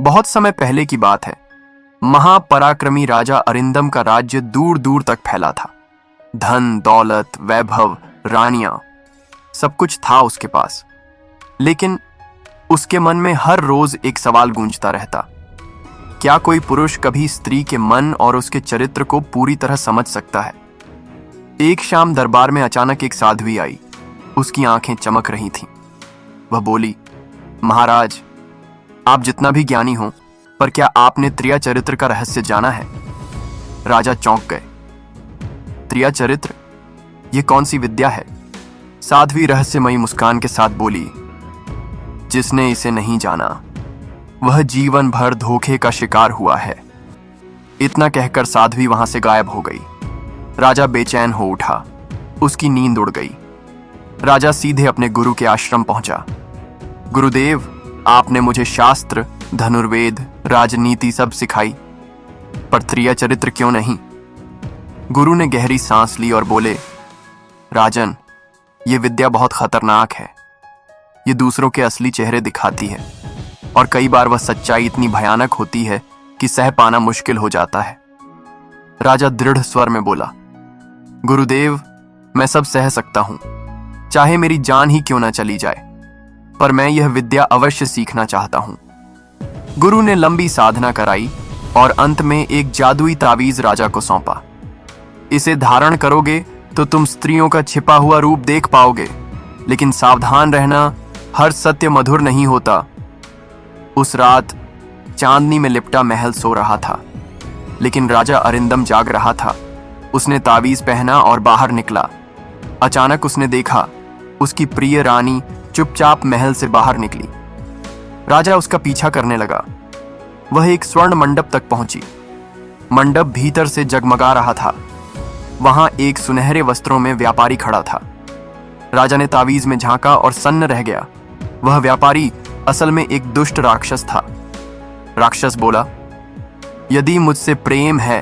बहुत समय पहले की बात है। महापराक्रमी राजा अरिंदम का राज्य दूर दूर तक फैला था। धन, दौलत, वैभव, रानियां, सब कुछ था उसके पास। लेकिन उसके मन में हर रोज एक सवाल गूंजता रहता। क्या कोई पुरुष कभी स्त्री के मन और उसके चरित्र को पूरी तरह समझ सकता है? एक शाम दरबार में अचानक एक साध्वी आई। उसकी आंखें चमक रही थीं। वह बोली, महाराज, आप जितना भी ज्ञानी हो, पर क्या आपने त्रिया चरित्र का रहस्य जाना है? राजा चौंक गए। त्रिया चरित्र? यह कौन सी विद्या है? साध्वी रहस्यमयी मुस्कान के साथ बोली, जिसने इसे नहीं जाना वह जीवन भर धोखे का शिकार हुआ है। इतना कहकर साध्वी वहां से गायब हो गई। राजा बेचैन हो उठा। उसकी नींद उड़ गई। राजा सीधे अपने गुरु के आश्रम पहुंचा। गुरुदेव, आपने मुझे शास्त्र, धनुर्वेद, राजनीति सब सिखाई, पर त्रिया चरित्र क्यों नहीं? गुरु ने गहरी सांस ली और बोले, राजन, ये विद्या बहुत खतरनाक है। ये दूसरों के असली चेहरे दिखाती है और कई बार वह सच्चाई इतनी भयानक होती है कि सह पाना मुश्किल हो जाता है। राजा दृढ़ स्वर में बोला, गुरुदेव, मैं सब सह सकता हूं, चाहे मेरी जान ही क्यों ना चली जाए, पर मैं यह विद्या अवश्य सीखना चाहता हूं। गुरु ने लंबी साधना कराई और अंत में एक जादुई तावीज राजा को सौंपा। इसे धारण करोगे तो तुम स्त्रियों का छिपा हुआ रूप देख पाओगे, लेकिन सावधान रहना, हर सत्य मधुर नहीं होता। उस रात चांदनी में लिपटा महल सो रहा था, लेकिन राजा अरिंदम जाग रहा था। उसने तावीज पहना और बाहर निकला। अचानक उसने देखा उसकी प्रिय रानी चुपचाप महल से बाहर निकली। राजा उसका पीछा करने लगा। वह एक स्वर्ण मंडप तक पहुंची। मंडप भीतर से जगमगा रहा था। वहां एक सुनहरे वस्त्रों में व्यापारी खड़ा था। राजा ने तावीज में झांका और सन्न रह गया। वह व्यापारी असल में एक दुष्ट राक्षस था। राक्षस बोला, यदि मुझसे प्रेम है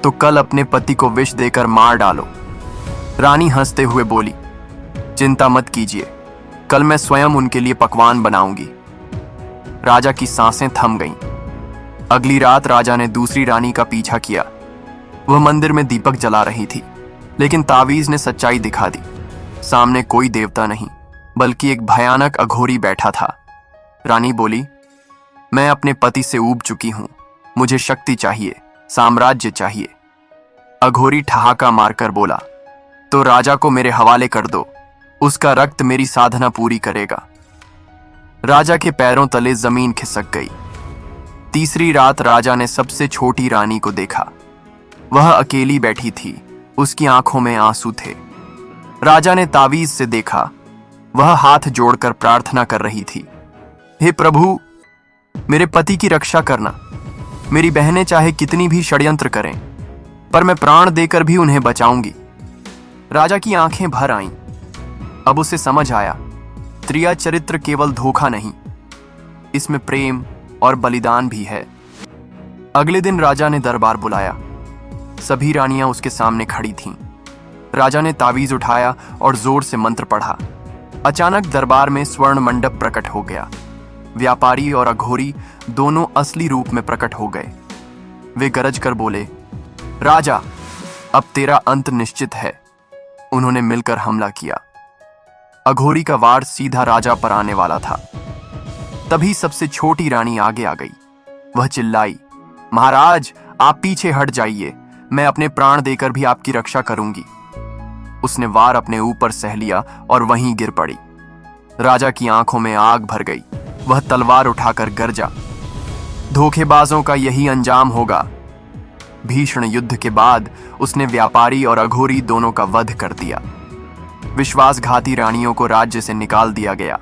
तो कल अपने पति को विष देकर मार डालो। रानी हंसते हुए बोली, चिंता मत कीजिए, कल मैं स्वयं उनके लिए पकवान बनाऊंगी। राजा की सांसें थम गईं। अगली रात राजा ने दूसरी रानी का पीछा किया। वह मंदिर में दीपक जला रही थी, लेकिन तावीज ने सच्चाई दिखा दी। सामने कोई देवता नहीं, बल्कि एक भयानक अघोरी बैठा था। रानी बोली, मैं अपने पति से ऊब चुकी हूं, मुझे शक्ति चाहिए, साम्राज्य चाहिए। अघोरी ठहाका मारकर बोला, तो राजा को मेरे हवाले कर दो, उसका रक्त मेरी साधना पूरी करेगा। राजा के पैरों तले जमीन खिसक गई। तीसरी रात राजा ने सबसे छोटी रानी को देखा। वह अकेली बैठी थी, उसकी आंखों में आंसू थे। राजा ने तावीज से देखा, वह हाथ जोड़कर प्रार्थना कर रही थी, हे प्रभु, मेरे पति की रक्षा करना। मेरी बहनें चाहे कितनी भी षड्यंत्र करें, पर मैं प्राण देकर भी उन्हें बचाऊंगी। राजा की आंखें भर आईं। अब उसे समझ आया, त्रिया चरित्र केवल धोखा नहीं, इसमें प्रेम और बलिदान भी है। अगले दिन राजा ने दरबार बुलाया। सभी रानियां उसके सामने खड़ी थीं। राजा ने तावीज उठाया और जोर से मंत्र पढ़ा। अचानक दरबार में स्वर्ण मंडप प्रकट हो गया। व्यापारी और अघोरी दोनों असली रूप में प्रकट हो गए। वे गरज कर बोले, राजा, अब तेरा अंत निश्चित है। उन्होंने मिलकर हमला किया। अघोरी का वार सीधा राजा पर आने वाला था। तभी सबसे छोटी रानी आगे आ गई। वह चिल्लाई, महाराज, आप पीछे हट जाइए, मैं अपने प्राण देकर भी आपकी रक्षा करूंगी। उसने वार अपने ऊपर सह लिया और वहीं गिर पड़ी। राजा की आंखों में आग भर गई। वह तलवार उठाकर गरजा, धोखेबाजों का यही अंजाम होगा। भीषण युद्ध के बाद उसने व्यापारी और अघोरी दोनों का वध कर दिया। विश्वासघाती रानियों को राज्य से निकाल दिया गया।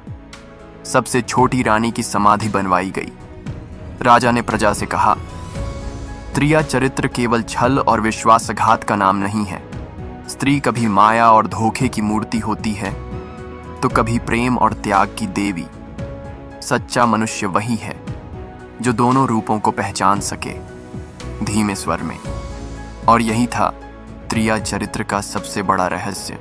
सबसे छोटी रानी की समाधि बनवाई गई। राजा ने प्रजा से कहा, त्रिया चरित्र केवल छल और विश्वासघात का नाम नहीं है। स्त्री कभी माया और धोखे की मूर्ति होती है, तो कभी प्रेम और त्याग की देवी। सच्चा मनुष्य वही है जो दोनों रूपों को पहचान सके, धीमे स्वर में। और यही था त्रिया चरित्र का सबसे बड़ा रहस्य।